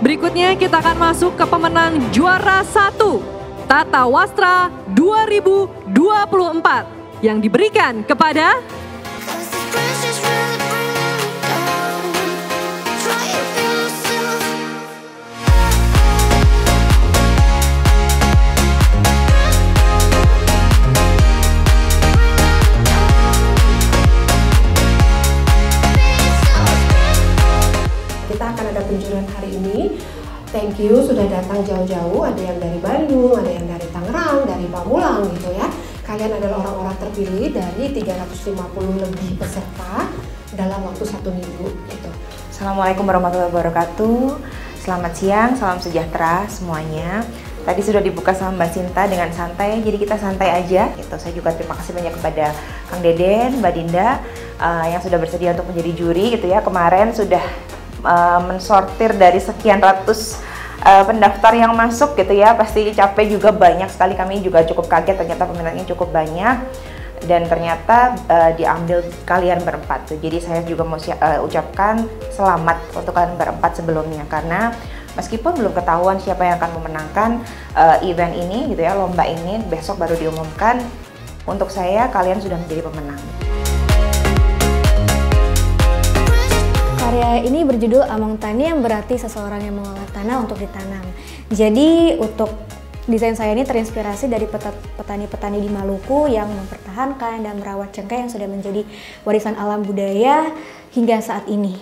Berikutnya kita akan masuk ke pemenang juara 1 Tata Wastra 2024 yang diberikan kepada kita akan ada penjurian hari ini. Thank you sudah datang jauh-jauh, ada yang dari Bandung, ada yang dari Tangerang, dari Pamulang gitu ya. Kalian adalah orang-orang terpilih dari 350 lebih peserta dalam waktu 1 minggu gitu. Assalamualaikum warahmatullahi wabarakatuh. Selamat siang, salam sejahtera semuanya. Tadi sudah dibuka sama Mbak Sinta dengan santai, jadi kita santai aja gitu. Saya juga terima kasih banyak kepada Kang Deden, Mbak Dinda yang sudah bersedia untuk menjadi juri gitu ya. Kemarin sudah mensortir dari sekian ratus pendaftar yang masuk gitu ya, pasti capek juga, banyak sekali. Kami juga cukup kaget, ternyata peminatnya cukup banyak dan ternyata diambil kalian berempat tuh. Jadi saya juga mau ucapkan selamat untuk kalian berempat sebelumnya, karena meskipun belum ketahuan siapa yang akan memenangkan event ini gitu ya, lomba ini besok baru diumumkan, untuk saya kalian sudah menjadi pemenang. Karya ini berjudul Among Tani, yang berarti seseorang yang mengolah tanah untuk ditanam. Jadi untuk desain saya ini terinspirasi dari petani-petani di Maluku yang mempertahankan dan merawat cengkeh yang sudah menjadi warisan alam budaya hingga saat ini.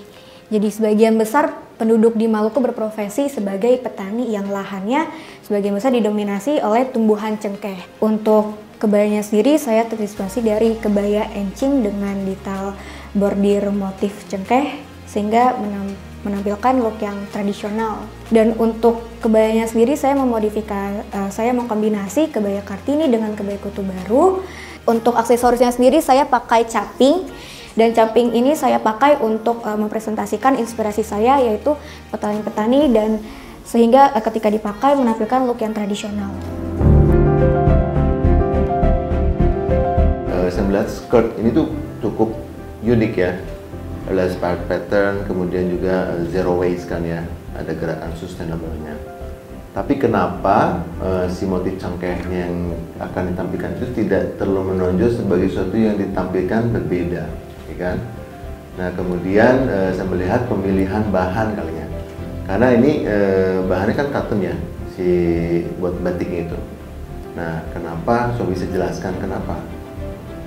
Jadi sebagian besar penduduk di Maluku berprofesi sebagai petani yang lahannya sebagian besar didominasi oleh tumbuhan cengkeh. Untuk kebayanya sendiri saya terinspirasi dari kebaya encing dengan detail bordir motif cengkeh, sehingga menampilkan look yang tradisional. Dan untuk kebayanya sendiri saya mengkombinasi kebaya Kartini dengan kebaya Kutu Baru. Untuk aksesorisnya sendiri saya pakai caping, dan caping ini saya pakai untuk mempresentasikan inspirasi saya, yaitu petani-petani, dan sehingga ketika dipakai menampilkan look yang tradisional. Saya melihat skirt ini tuh cukup unik ya. Ada spark pattern, kemudian juga zero waste kan ya, ada gerakan sustainable-nya. Tapi kenapa si motif cengkehnya yang akan ditampilkan itu tidak terlalu menonjol sebagai sesuatu yang ditampilkan berbeda, ya kan? Nah kemudian saya melihat pemilihan bahan kali ya, karena ini bahannya kan cotton ya, si buat batiknya itu. Nah kenapa? So bisa jelaskan kenapa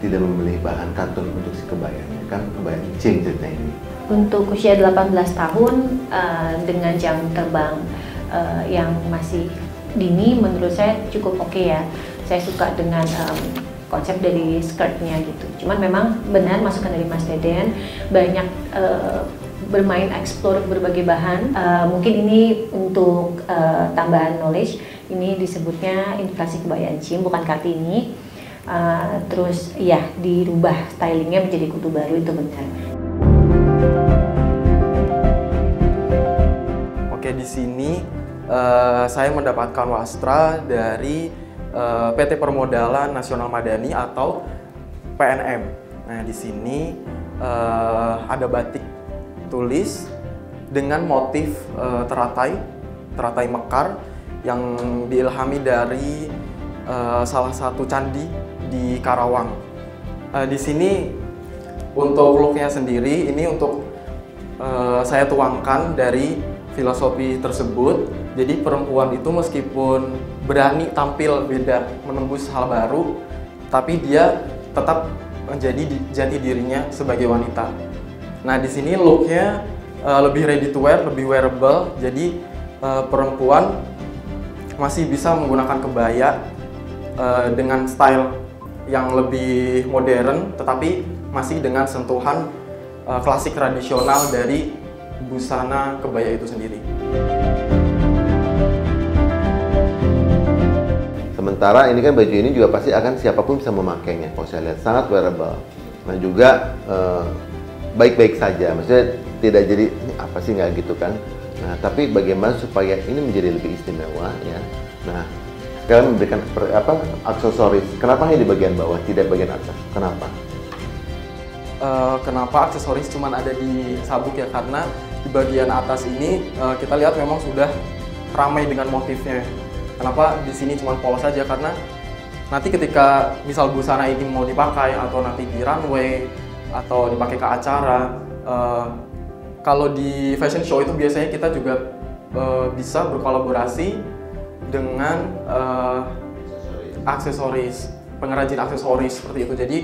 tidak memilih bahan katun untuk si kebayanya, kan kebaya encing cerita ini. Untuk usia 18 tahun dengan jam terbang yang masih dini, menurut saya cukup oke ya. Saya suka dengan konsep dari skirtnya gitu. Cuman memang benar masukan dari Mas Deden, banyak bermain explore berbagai bahan. Mungkin ini untuk tambahan knowledge, ini disebutnya inflasi kebaya encing, bukan Kartini. Terus ya dirubah stylingnya menjadi Kutu Baru, itu benar. Oke, di sini saya mendapatkan wastra dari PT Permodalan Nasional Madani atau PNM. Nah, di sini ada batik tulis dengan motif teratai mekar yang diilhami dari salah satu candi di Karawang. Di sini untuk looknya sendiri ini untuk saya tuangkan dari filosofi tersebut. Jadi perempuan itu meskipun berani tampil beda, menembus hal baru, tapi dia tetap menjadi jati dirinya sebagai wanita. Nah di sini looknya lebih ready to wear, lebih wearable. Jadi perempuan masih bisa menggunakan kebaya dengan style yang lebih modern, tetapi masih dengan sentuhan klasik tradisional dari busana kebaya itu sendiri. Sementara ini kan baju ini juga pasti akan siapapun bisa memakainya. Kalau saya lihat sangat wearable. Nah juga baik-baik saja, maksudnya tidak jadi ini apa sih, nggak gitu kan. Nah tapi bagaimana supaya ini menjadi lebih istimewa ya. Nah sekarang memberikan aksesoris. Kenapa hanya di bagian bawah, tidak bagian atas? Kenapa? Kenapa aksesoris cuma ada di sabuk ya? Karena di bagian atas ini kita lihat memang sudah ramai dengan motifnya. Kenapa di sini cuma polos saja? Karena nanti ketika misal busana ini mau dipakai atau nanti di runway atau dipakai ke acara, kalau di fashion show itu biasanya kita juga bisa berkolaborasi dengan aksesoris, pengrajin aksesoris seperti itu. Jadi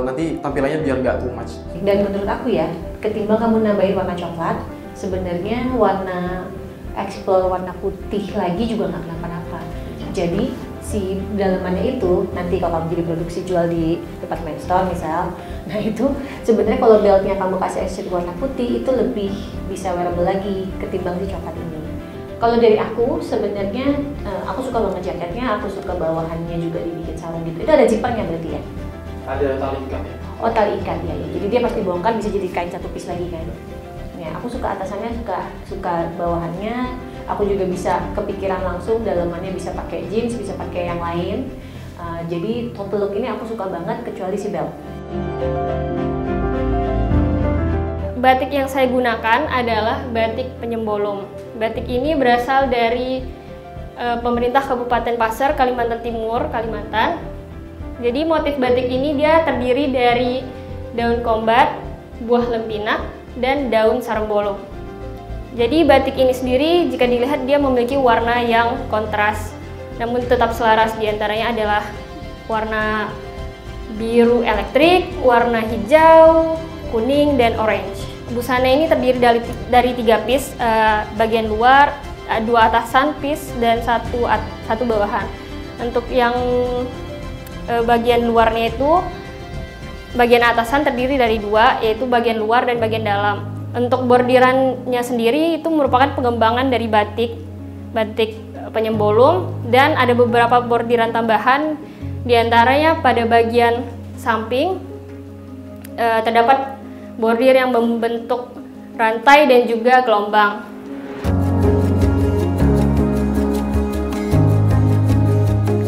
nanti tampilannya biar nggak too much. Dan menurut aku ya, ketimbang kamu nambahin warna coklat, sebenarnya warna explore warna putih lagi juga nggak kenapa-napa. Jadi si dalamannya itu nanti kalau kamu jadi produksi jual di department store misal, nah itu sebenarnya kalau beltnya kamu kasih accessory warna putih itu lebih bisa wearable lagi ketimbang si coklat ini. Kalau dari aku sebenarnya aku suka banget jaketnya, aku suka bawahannya juga dibikin sarung gitu. Itu ada zippernya berarti ya? Ada tali ikat ya? Oh, tali ikat ya. Jadi dia pasti bongkar bisa jadi kain satu piece lagi kan. Ya, aku suka atasannya, suka bawahannya. Aku juga bisa kepikiran langsung dalamannya bisa pakai jeans, bisa pakai yang lain. Jadi total look ini aku suka banget kecuali si belt. Batik yang saya gunakan adalah batik penyembolom. Batik ini berasal dari pemerintah Kabupaten Pasir, Kalimantan Timur, Kalimantan. Jadi motif batik ini dia terdiri dari daun kombat, buah lempinak, dan daun sarung bolong. Jadi batik ini sendiri jika dilihat dia memiliki warna yang kontras, namun tetap selaras. Di antaranya adalah warna biru elektrik, warna hijau, kuning, dan orange. Busana ini terdiri dari 3 piece, bagian luar, 2 atasan piece, dan satu bawahan. Untuk yang bagian luarnya itu, bagian atasan terdiri dari 2, yaitu bagian luar dan bagian dalam. Untuk bordirannya sendiri itu merupakan pengembangan dari batik penyembolom, dan ada beberapa bordiran tambahan, diantaranya pada bagian samping terdapat bordir yang membentuk rantai dan juga gelombang.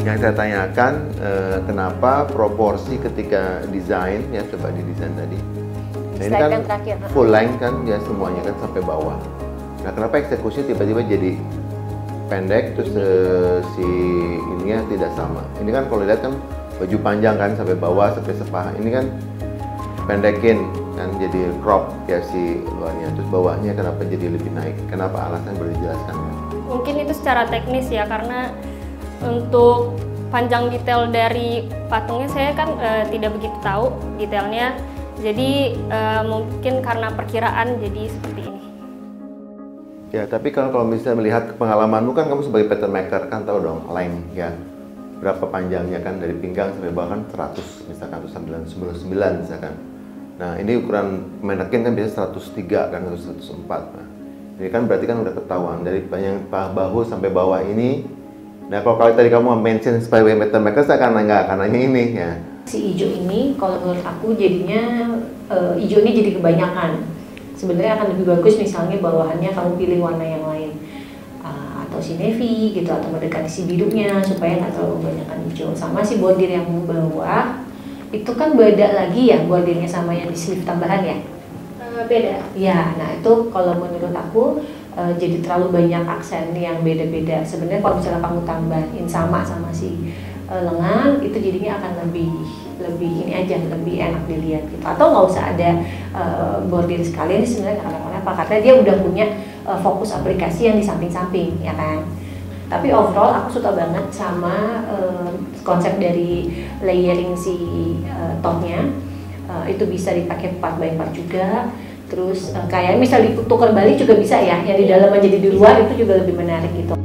Yang saya tanyakan, kenapa proporsi ketika desain, ya coba didesain tadi. Nah, ini kan full length kan, ya semuanya kan sampai bawah. Nah, kenapa eksekusi tiba-tiba jadi pendek, terus si ininya tidak sama? Ini kan kalau lihat kan baju panjang kan sampai bawah, sampai sepaha. Ini kan pendekin kan, jadi crop ya si luarnya, terus bawahnya kenapa jadi lebih naik? Kenapa, alasan boleh dijelaskan? Mungkin itu secara teknis ya, karena untuk panjang detail dari patungnya saya kan tidak begitu tahu detailnya, jadi mungkin karena perkiraan jadi seperti ini. Ya, tapi kalau misalnya melihat pengalamanmu kan, kamu sebagai pattern maker kan tahu dong length ya, berapa panjangnya kan, dari pinggang sampai bawah kan 100 misalkan, 99 misalkan. Nah, ini ukuran mannequin kan biasanya 103 kan, 104. Nah, ini kan berarti kan udah ketahuan dari banyak bahu sampai bawah ini. Nah, kalau tadi kamu mention sebagai pattern maker, saya akan nanya ini ya. Si hijau ini, kalau menurut aku jadinya hijau ini jadi kebanyakan. Sebenarnya akan lebih bagus misalnya bawahannya kamu pilih warna yang lain, atau si navy gitu, atau mendekati si birunya supaya nggak terlalu kebanyakan hijau. Sama si bordir yang bawah itu kan beda lagi ya bordirnya sama yang di sleeve tambahan ya. Beda. Ya, nah itu kalau menurut aku jadi terlalu banyak aksen yang beda-beda. Sebenarnya kalau misalnya kamu tambahin sama si lengan, itu jadinya akan lebih ini aja, lebih enak dilihat gitu. Atau nggak usah ada bordir sekalian, sebenarnya nggak kenapa-napa karena dia udah punya fokus aplikasi yang di samping-samping, ya kan. Tapi overall aku suka banget sama konsep dari layering si topnya. Itu bisa dipakai part by part juga. Terus kayak misal ditukar balik juga bisa ya, yang di dalam menjadi di luar itu juga lebih menarik gitu.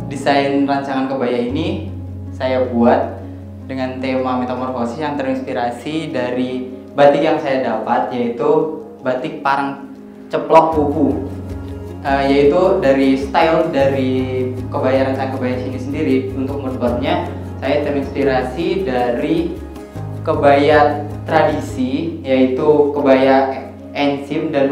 Desain rancangan kebaya ini saya buat dengan tema metamorfosis yang terinspirasi dari batik yang saya dapat, yaitu batik parang ceplok pupu. Yaitu dari style dari kebaya rancangan kebaya sini sendiri. Untuk membuatnya saya terinspirasi dari kebaya tradisi, yaitu kebaya enzim dan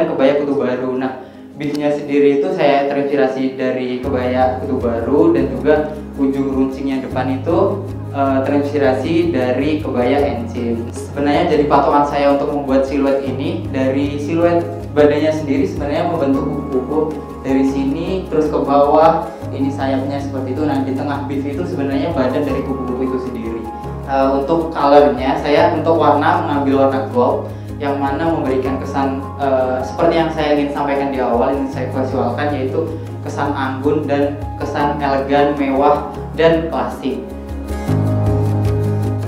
kebaya kutu baru. Nah, beatnya sendiri itu saya terinspirasi dari kebaya kutu baru, dan juga ujung runcing yang depan itu terinspirasi dari kebaya Encim. Sebenarnya jadi patokan saya untuk membuat siluet ini dari siluet badannya sendiri sebenarnya membentuk kuku-kuku dari sini terus ke bawah, ini sayapnya seperti itu. Nah di tengah beef itu sebenarnya badan dari kuku-kuku itu sendiri. Untuk colornya saya untuk warna mengambil warna gold yang mana memberikan kesan seperti yang saya ingin sampaikan di awal, ini saya visualkan, yaitu kesan anggun dan kesan elegan, mewah dan klasik.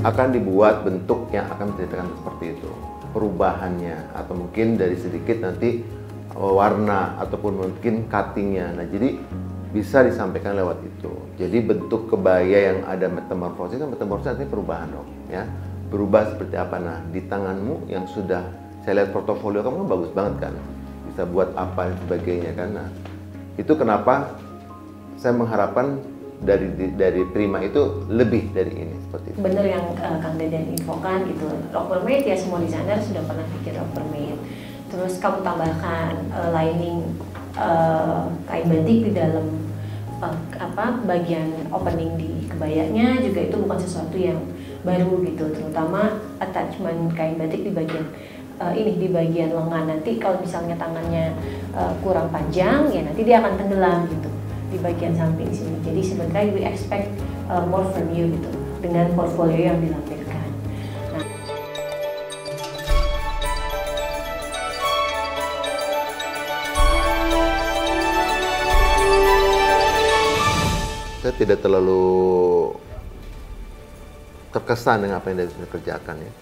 Akan dibuat bentuk yang akan menceritakan seperti itu, perubahannya, atau mungkin dari sedikit nanti warna ataupun mungkin cuttingnya. Nah jadi bisa disampaikan lewat itu. Jadi bentuk kebaya yang ada metamorfosis, kan metamorfosis artinya perubahan dong, ya. Berubah seperti apa? Nah di tanganmu yang sudah saya lihat portofolio kamu kan bagus banget kan, bisa buat apa dan sebagainya kan. Nah itu kenapa saya mengharapkan dari Prima itu lebih dari ini seperti itu. Bener yang Kang Deden infokan gitu, rok mermaid ya semua desainer sudah pernah bikin rok mermaid. Terus kamu tambahkan lining kain batik di dalam bagian opening di kebayanya juga, itu bukan sesuatu yang baru gitu. Terutama attachment kain batik di bagian di bagian lengan. Nanti kalau misalnya tangannya kurang panjang ya nanti dia akan tenggelam gitu di bagian samping sini. Jadi sebenarnya we expect more from you gitu dengan portfolio yang dilampirkan. Nah, saya tidak terlalu terkesan dengan apa yang sudah kerjakan ya.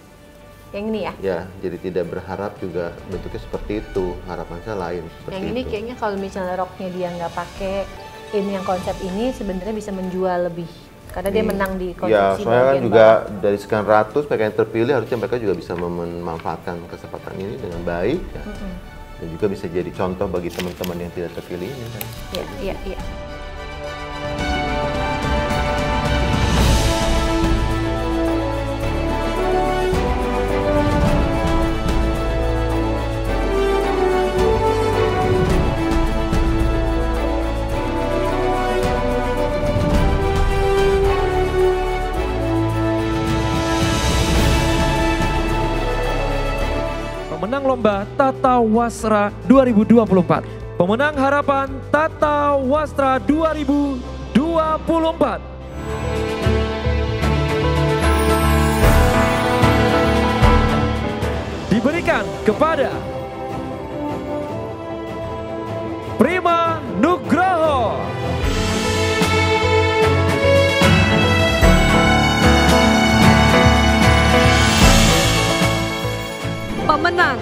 Yang ini ya? Ya, jadi tidak berharap juga bentuknya seperti itu. Harapan saya lain seperti yang ini itu. Kayaknya kalau misalnya roknya dia nggak pakai ini yang konsep ini sebenarnya bisa menjual lebih karena dia menang di konsepsi. Ya, soalnya kan juga dari sekian ratus mereka yang terpilih harusnya mereka juga bisa memanfaatkan kesempatan ini dengan baik ya. Dan juga bisa jadi contoh bagi teman-teman yang tidak terpilih ini kan. Iya. Pemenang lomba Tata Wastra 2024. Pemenang harapan Tata Wastra 2024. Diberikan kepada Prima Nugroho. Pemenang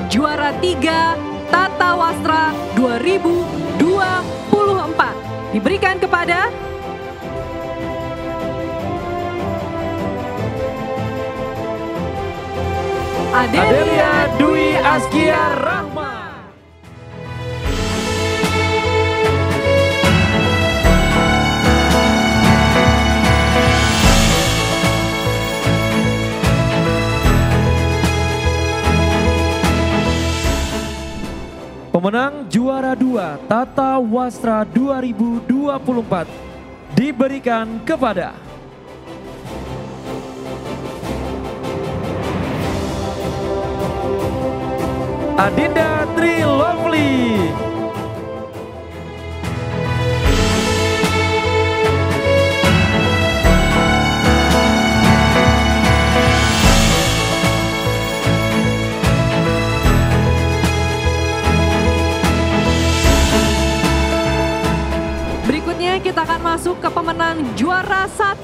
juara 3 Tata Wastra 2024 diberikan kepada Adelia Dwi Askia Rahma. Pemenang juara 2 Tata Wastra 2024 diberikan kepada Adinda Tri Lovely. Berikutnya kita akan masuk ke pemenang juara 1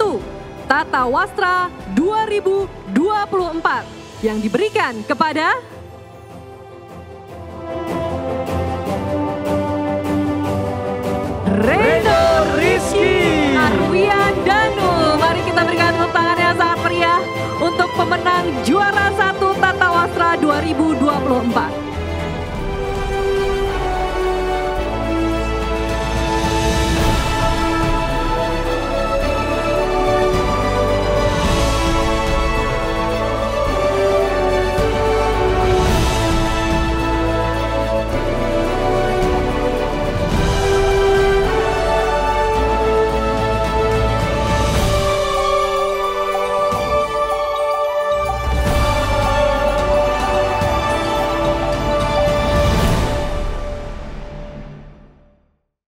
Tata Wastra 2024 yang diberikan kepada Reno Rizky Arwian Danu. Mari kita berikan tepuk tangan yang sangat meriah untuk pemenang juara 1 Tata Wastra 2024.